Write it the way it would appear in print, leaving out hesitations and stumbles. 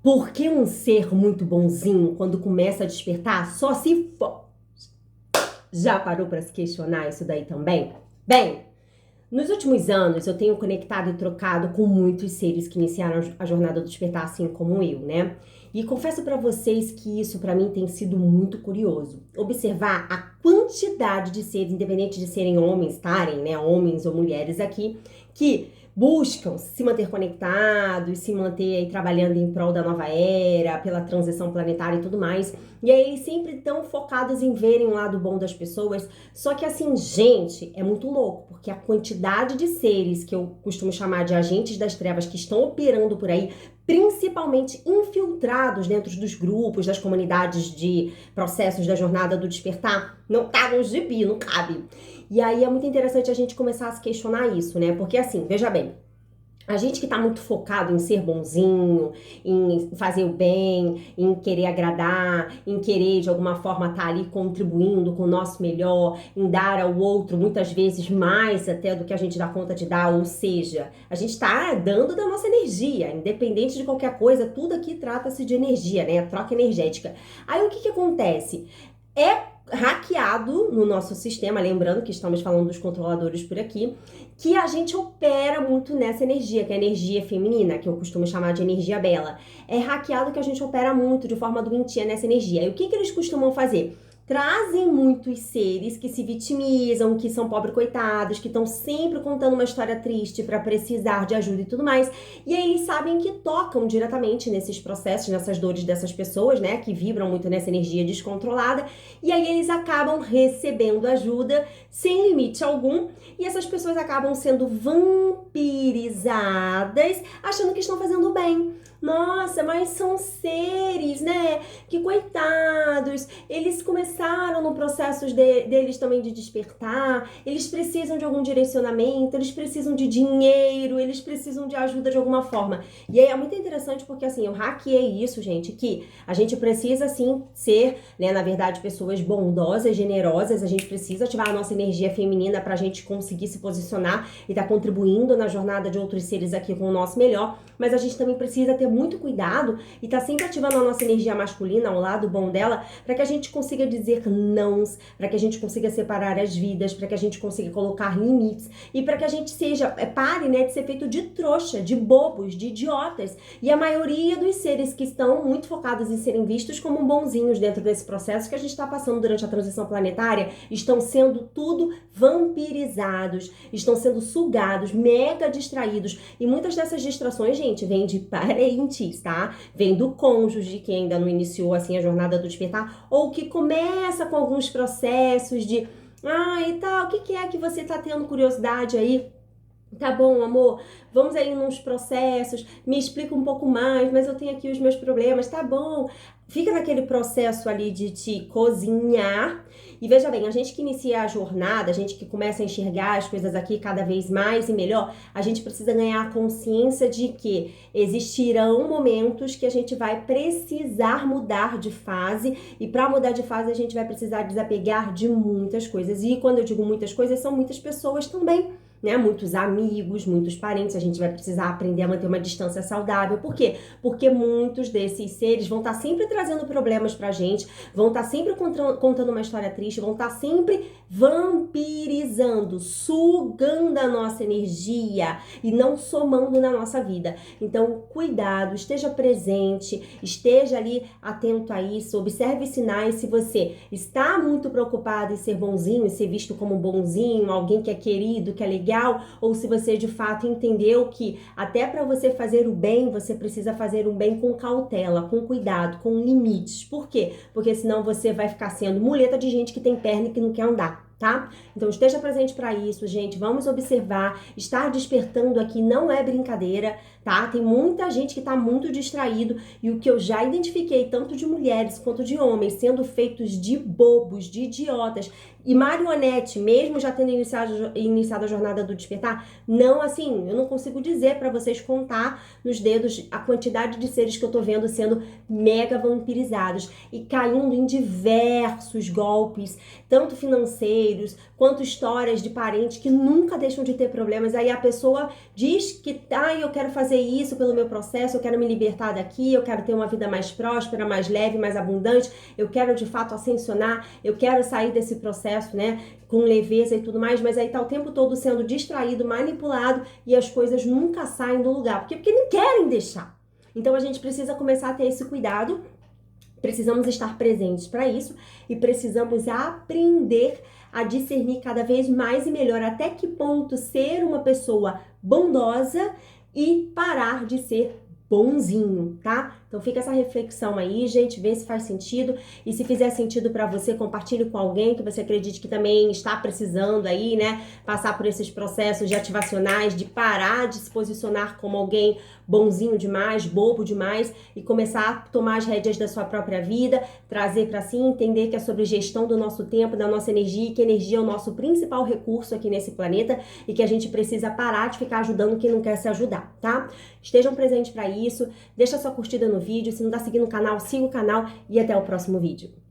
Porque um ser muito bonzinho, quando começa a despertar, só se for. Já parou para se questionar isso daí também? Bem, nos últimos anos eu tenho conectado e trocado com muitos seres que iniciaram a jornada do despertar, assim como eu, né? E confesso para vocês que isso para mim tem sido muito curioso. Observar a quantidade de seres, independente de serem homens, estarem, né, homens ou mulheres aqui, que buscam se manter conectados, se manter aí trabalhando em prol da nova era, pela transição planetária e tudo mais. E aí eles sempre estão focados em verem o lado bom das pessoas. Só que assim, gente, é muito louco, porque a quantidade de seres que eu costumo chamar de agentes das trevas que estão operando por aí, principalmente infiltrados dentro dos grupos, das comunidades de processos da jornada do despertar, não tá no gibi, não cabe. E aí é muito interessante a gente começar a se questionar isso, né? Porque assim, veja bem, a gente que tá muito focado em ser bonzinho, em fazer o bem, em querer agradar, em querer de alguma forma estar ali contribuindo com o nosso melhor, em dar ao outro muitas vezes mais até do que a gente dá conta de dar, ou seja, a gente tá dando da nossa energia, independente de qualquer coisa, tudo aqui trata-se de energia, né? Troca energética. Aí o que acontece? É hackeado no nosso sistema, lembrando que estamos falando dos controladores por aqui, que a gente opera muito nessa energia, que é a energia feminina, que eu costumo chamar de energia bela. É hackeado que a gente opera muito de forma doentia nessa energia. E o que eles costumam fazer? Trazem muitos seres que se vitimizam, que são pobres coitados, que estão sempre contando uma história triste para precisar de ajuda e tudo mais. E aí eles sabem que tocam diretamente nesses processos, nessas dores dessas pessoas, né, que vibram muito nessa energia descontrolada. E aí eles acabam recebendo ajuda sem limite algum. E essas pessoas acabam sendo vampirizadas, achando que estão fazendo bem. Nossa, mas são seres, né? Que coitados. Eles começaram no processo deles também de despertar. Eles precisam de algum direcionamento, eles precisam de dinheiro, eles precisam de ajuda de alguma forma. E aí é muito interessante porque, assim, eu hackeei isso, gente, que a gente precisa, sim, ser, né, na verdade, pessoas bondosas, generosas. A gente precisa ativar a nossa energia feminina pra gente conseguir se posicionar e tá contribuindo na jornada de outros seres aqui com o nosso melhor. Mas a gente também precisa ter muito cuidado e tá sempre ativando a nossa energia masculina, o lado bom dela, para que a gente consiga dizer nãos, para que a gente consiga separar as vidas, para que a gente consiga colocar limites e para que a gente pare, né, de ser feito de trouxa, de bobos, de idiotas. E a maioria dos seres que estão muito focados em serem vistos como bonzinhos dentro desse processo que a gente está passando durante a transição planetária, estão sendo tudo vampirizados, estão sendo sugados, mega distraídos. E muitas dessas distrações, gente, vêm de parentes, tá? Vem do cônjuge que ainda não iniciou assim a jornada do despertar, ou que começa com alguns processos de e tal, o que é que você tá tendo curiosidade aí? Tá bom, amor, vamos aí nos processos, me explica um pouco mais, mas eu tenho aqui os meus problemas, tá bom? Fica naquele processo ali de te cozinhar. E veja bem, a gente que inicia a jornada, a gente que começa a enxergar as coisas aqui cada vez mais e melhor, a gente precisa ganhar a consciência de que existirão momentos que a gente vai precisar mudar de fase, e para mudar de fase a gente vai precisar desapegar de muitas coisas. E quando eu digo muitas coisas, são muitas pessoas também, né? Muitos amigos, muitos parentes. A gente vai precisar aprender a manter uma distância saudável. Por quê? Porque muitos desses seres vão estar sempre trazendo problemas pra gente, vão estar sempre contando uma história triste, vão estar sempre vampirizando, sugando a nossa energia e não somando na nossa vida. Então, cuidado, esteja presente, esteja ali atento a isso, observe sinais. Se você está muito preocupado em ser bonzinho, em ser visto como bonzinho, alguém que é querido, que é legal, ou se você de fato entendeu que até para você fazer o bem, você precisa fazer o bem com cautela, com cuidado, com limites. Por quê? Porque senão você vai ficar sendo muleta de gente que tem perna e que não quer andar, tá? Então esteja presente para isso, gente. Vamos observar. Estar despertando aqui não é brincadeira, tá? Tem muita gente que tá muito distraído, e o que eu já identifiquei, tanto de mulheres quanto de homens, sendo feitos de bobos, de idiotas e marionete, mesmo já tendo iniciado a jornada do despertar, não, assim, eu não consigo dizer para vocês contar nos dedos a quantidade de seres que eu tô vendo sendo mega vampirizados e caindo em diversos golpes, tanto financeiros, parceiros, quanto histórias de parentes que nunca deixam de ter problemas. Aí a pessoa diz que, eu quero fazer isso pelo meu processo, eu quero me libertar daqui, eu quero ter uma vida mais próspera, mais leve, mais abundante, eu quero de fato ascensionar, eu quero sair desse processo, né, com leveza e tudo mais, mas aí tá o tempo todo sendo distraído, manipulado e as coisas nunca saem do lugar. Porque não querem deixar. Então a gente precisa começar a ter esse cuidado. Precisamos estar presentes para isso e precisamos aprender a discernir cada vez mais e melhor até que ponto ser uma pessoa bondosa e parar de ser bonzinho, tá? Então fica essa reflexão aí, gente, vê se faz sentido e se fizer sentido para você, compartilhe com alguém que você acredite que também está precisando aí, né, passar por esses processos de ativacionais, de parar de se posicionar como alguém bonzinho demais, bobo demais e começar a tomar as rédeas da sua própria vida, trazer para si, entender que é sobre gestão do nosso tempo, da nossa energia e que a energia é o nosso principal recurso aqui nesse planeta e que a gente precisa parar de ficar ajudando quem não quer se ajudar, tá? Estejam presentes para isso, deixa sua curtida no vídeo, se não tá seguindo o canal, siga o canal e até o próximo vídeo.